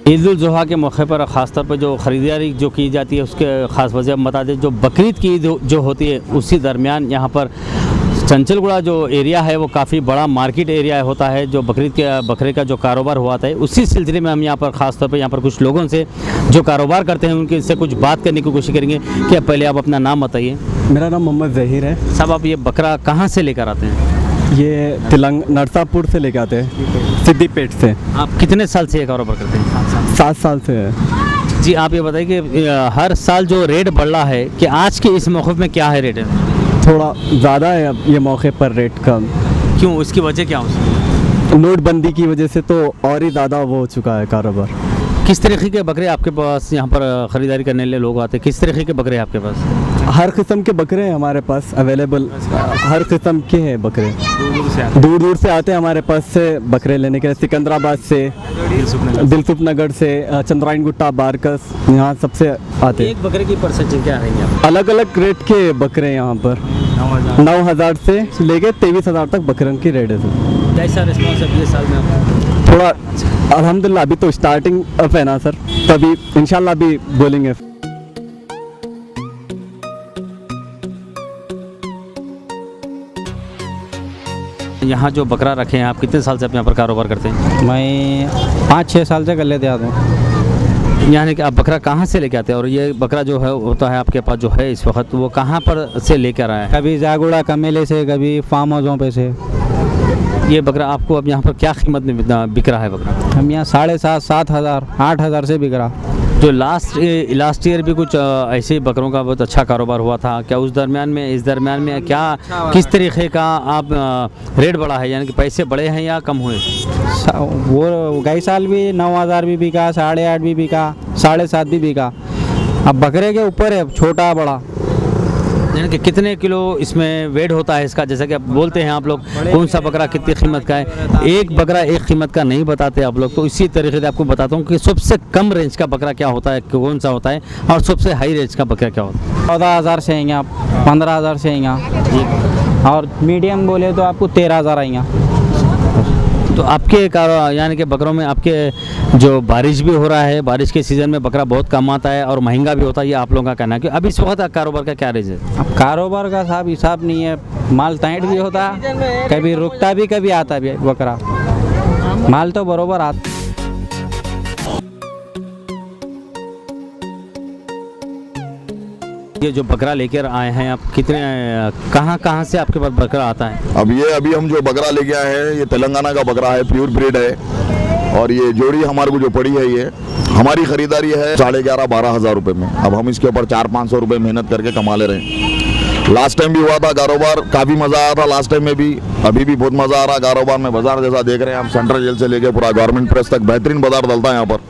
ईद उल जुहा के मौके पर ख़ासतौर पर जो ख़रीदारी जो की जाती है उसके ख़ास वजह हम बता दें, जो बकरीद की ईद जो होती है उसी दरमियान यहाँ पर चंचलगुड़ा जो एरिया है वो काफ़ी बड़ा मार्केट एरिया होता है। जो बकरीद के बकरे का जो कारोबार हुआ था उसी सिलसिले में हम यहाँ पर ख़ास तौर पे यहाँ पर कुछ लोगों से जो कारोबार करते हैं उनके से कुछ बात करने की कोशिश करेंगे। क्या पहले आप अपना नाम बताइए। मेरा नाम मोहम्मद ज़हीर है। साहब, आप ये बकरा कहाँ से लेकर आते हैं? ये नरसापुर से लेके आते हैं, सिद्दीपेट से। आप कितने साल से ये कारोबार करते हैं? 7 साल से है। जी, आप ये बताइए कि हर साल जो रेट बढ़ रहा है कि आज के इस मौक़िफ़ में क्या है रेट है? थोड़ा ज़्यादा है अब ये मौके पर रेट का। क्यों, उसकी वजह क्या हो? नोटबंदी की वजह से तो और ही ज़्यादा वो हो चुका है कारोबार। किस तरीके के बकरे आपके पास यहाँ पर ख़रीदारी करने के लिए लोग आते हैं? किस तरीके के बकरे आपके पास? हर किस्म के बकरे हैं हमारे पास अवेलेबल, हर किस्म के हैं बकरे। दूर दूर से आते हैं हमारे पास से बकरे लेने के लिए, सिकंदराबाद से, दिलसुख नगर से, चंद्रायन गुट्टा, बारकस, यहाँ सबसे आते हैं। एक बकरे की परसेंटेज क्या रहेंगे? अलग अलग रेट के बकरे यहाँ पर 9,000 से लेके 23,000 तक बकरन की रेट है। कैसा रिस्पॉन्स है ये साल में आपको? थोड़ा अल्हम्दुलिल्लाह अभी तो स्टार्टिंग अप है ना सर, तभी इंशाल्लाह भी बोलेंगे। यहाँ जो बकरा रखे हैं, आप कितने साल से आप यहाँ पर कारोबार करते हैं? मैं 5-6 साल से कर लेते आता हूँ। यानी कि आप बकरा कहाँ से लेके आते हैं? और ये बकरा जो है होता है आपके पास जो है इस वक्त, वो कहाँ पर से लेकर आया है? कभी जागुड़ा कमेले से, कभी फार्म हाउसों पे से। ये बकरा आपको अब यहाँ पर क्या कीमत में बिक रहा है बकरा? हम यहाँ 7,500, 7,000, 8,000 से बिक रहा। जो लास्ट ईयर भी कुछ ऐसे ही बकरों का बहुत अच्छा कारोबार हुआ था क्या? उस दरमियान में इस दरमियान में क्या किस तरीके का आप रेट बढ़ा है, यानी कि पैसे बढ़े हैं या कम हुए? वो गई साल भी 9,000 भी बिका, 8,500 भी बिका, 7,500 भी बिका। अब बकरे के ऊपर है, छोटा बड़ा। यानी कि कितने किलो इसमें वेट होता है इसका? जैसे कि आप बोलते हैं आप लोग कौन सा बकरा कितनी कीमत का है, एक बकरा एक कीमत का नहीं बताते आप लोग, तो इसी तरीके से आपको बताता हूँ कि सबसे कम रेंज का बकरा क्या होता है, कौन सा होता है, और सबसे हाई रेंज का बकरा क्या होता है? 14,000 से आएंगे आप, 15,000 से आएंगे, और मीडियम बोले तो आपको 13,000 आएंगे। तो आपके यानी कि बकरों में आपके जो बारिश भी हो रहा है, बारिश के सीज़न में बकरा बहुत कम आता है और महंगा भी होता है, ये आप लोगों का कहना है कि अभी इस वक्त कारोबार का क्या रेंज है? अब कारोबार का साहब हिसाब नहीं है, माल टाइट भी होता, कभी रुकता भी कभी आता भी बकरा, माल तो बरोबर आता। ये जो बकरा लेकर आए हैं आप, कितने कहाँ से आपके पास बकरा आता है? अभी हम जो बकरा लेके आए हैं ये तेलंगाना का बकरा है, प्योर ब्रीड है। और ये जोड़ी हमारे को जो पड़ी है ये हमारी खरीदारी है 11,500-12 हज़ार रुपये में। अब हम इसके ऊपर 400-500 रुपये मेहनत करके कमा ले रहे हैं। लास्ट टाइम भी हुआ था कारोबार, काफ़ी मज़ा आया था लास्ट टाइम में भी, अभी भी बहुत मज़ा आ रहा है कारोबार में। बाजार जैसा देख रहे हैं हम, सेंट्रल जेल से लेके पूरा गवर्नमेंट प्रेस तक बेहतरीन बाजार डलता है यहाँ पर,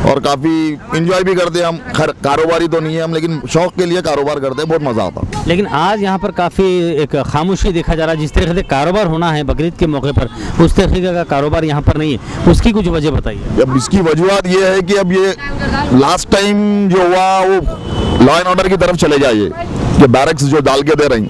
और काफ़ी इंजॉय भी करते हैं हम। कारोबारी तो नहीं है हम, लेकिन शौक के लिए कारोबार करते हैं, बहुत मज़ा आता। लेकिन आज यहाँ पर काफ़ी एक खामोशी देखा जा रहा है। जिस तरीके से कारोबार होना है बकरीद के मौके पर, उस तरीके का कारोबार यहाँ पर नहीं है, उसकी कुछ वजह बताइए। अब इसकी वजूहत ये है कि अब ये लास्ट टाइम जो हुआ वो लॉ एंड ऑर्डर की तरफ चले जाइए, जो बैरक्स जो डाल के दे रही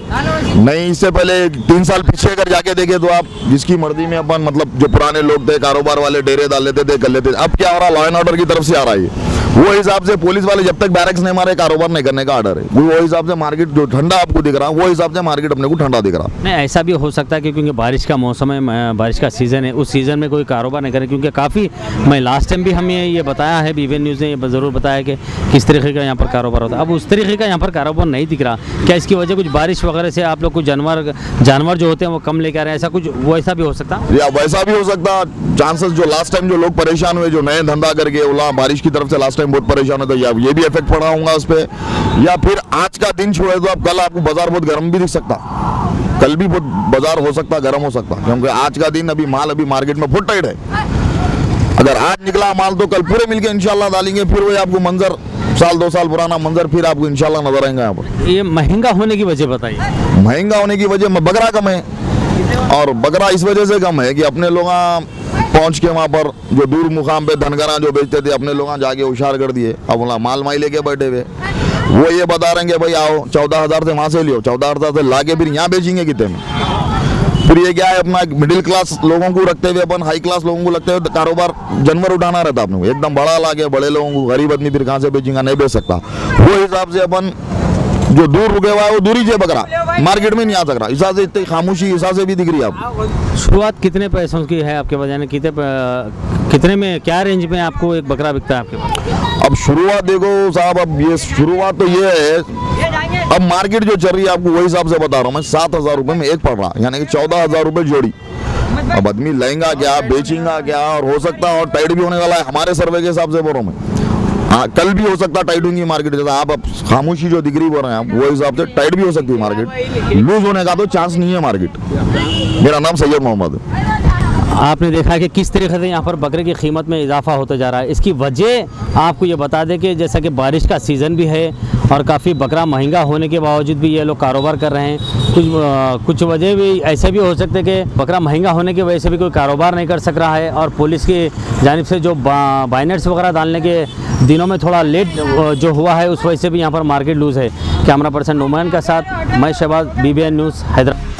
नहीं। इससे पहले 3 साल पीछे अगर जाके देखे तो आप जिसकी मर्जी में अपन, मतलब जो पुराने लोग थे कारोबार वाले, डेरे डाल लेते थे, कर लेते थे। अब क्या हो रहा, लॉ एंड ऑर्डर की तरफ से आ रहा है वो हिसाब से पुलिस वाले जब तक बैरक्स नहीं मारे कारोबार नहीं करने का ऑर्डर है, वो हिसाब से मार्केट जो ठंडा आपको दिख रहा है वो हिसाब से मार्केट अपने को ठंडा दिख रहा। नहीं, ऐसा भी हो सकता है कि क्योंकि बारिश का मौसम है, बारिश का सीज़न है, उस सीज़न में कोई कारोबार नहीं करें, क्योंकि काफ़ी मैं लास्ट टाइम भी हमें ये बताया है, बीवन न्यूज़ ने ये ज़रूर बताया कि किस तरीके का यहाँ पर कारोबार होता है। अब उस तरीके का यहाँ पर कारोबार नहीं दिख रहा, क्या इसकी वजह कुछ बारिश वगैरह से आप लोग कुछ जानवर जो होते हैं वो कम लेकर आ रहे हैं, ऐसा कुछ वैसा भी हो सकता है? या वैसा भी हो सकता चांसेस, जो लास्ट टाइम जो लोग परेशान हुए, जो नए धंधा करके बोला बारिश की तरफ से लास्ट टाइम बहुत परेशान हुए, तो या ये भी इफेक्ट पड़ा होगा उस पर। या फिर आज का दिन छोड़े तो अब कल आपको बाजार बहुत गर्म भी दिख सकता, कल भी बहुत बाजार हो सकता गर्म हो सकता, क्योंकि आज का दिन अभी माल अभी मार्केट में बहुत टाइट है। अगर आज निकला माल तो कल पूरे मिलके इंशाल्लाह डालेंगे, फिर वही आपको मंजर 1-2 साल पुराना मंजर फिर आपको इंशाल्लाह नजर आएगा यहाँ पर। ये महंगा होने की वजह बताइए। महंगा होने की वजह बकरा कम है, और बकरा इस वजह से कम है कि अपने लोग पहुंच के वहाँ पर जो दूर मुकाम पे धनगरा जो बेचते थे अपने लोग जाके होशियार कर दिए। अब बोला माल माई लेके बैठे हुए, वो ये बता रहे हैं कि भाई आओ 14,000 से वहाँ से लियो, 14,000 से ला के फिर यहाँ बेचेंगे कितने में। फिर ये क्या है, अपना मिडिल क्लास लोगों को रखते हुए अपन हाई क्लास लोगों को लगते हुए कारोबार जानवर उठाना रहता अपने को, एकदम बड़ा लागे बड़े लोगों को, गरीब आदमी फिर कहाँ से बेचेगा, नहीं बेच सकता। वो हिसाब से अपन जो दूर रुके हुआ है वो दूरी से बकरा मार्केट में नहीं आ सक रहा, हिसाब से इतनी खामोशी हिसाब से भी दिख रही है आपको। शुरुआत कितने पैसों की है आपके बाजार में, कितने में, क्या रेंज में आपको एक बकरा बिकता है आपके पास? अब शुरुआत देखो साहब, अब ये शुरुआत तो ये है, अब मार्केट जो चल रही है आपको वही हिसाब से बता रहा हूँ मैं, 7,000 रुपये में एक पड़ रहा, यानी कि 14,000 रुपये जोड़ी। अब आदमी लेंगा क्या, बेचेगा क्या, और हो सकता है और टाइट भी होने वाला है हमारे सर्वे के हिसाब से बोल रहा हूँ मैं। हाँ, कल भी हो सकता है टाइट होंगी मार्केट, जैसा आप अब खामोशी जो दिख रही बोल रहे हैं आप, वो हिसाब से टाइट भी हो सकती है मार्केट, लूज होने का तो चांस नहीं है मार्केट। मेरा नाम सैयद मोहम्मद है। आपने देखा कि किस तरीके से यहाँ पर बकरे की कीमत में इजाफा होता जा रहा है। इसकी वजह आपको ये बता दें कि जैसा कि बारिश का सीज़न भी है और काफ़ी बकरा महंगा होने के बावजूद भी ये लोग कारोबार कर रहे हैं। कुछ वजह भी ऐसे भी हो सकते कि बकरा महंगा होने की वजह से भी कोई कारोबार नहीं कर सक रहा है, और पुलिस की जानिब से जो बाइनर्स वगैरह डालने के दिनों में थोड़ा लेट जो हुआ है, उस वजह से भी यहाँ पर मार्केट लूज़ है। कैमरा पर्सन नुमान के साथ मैं शहबाज, BBN न्यूज़, हैदराबाद।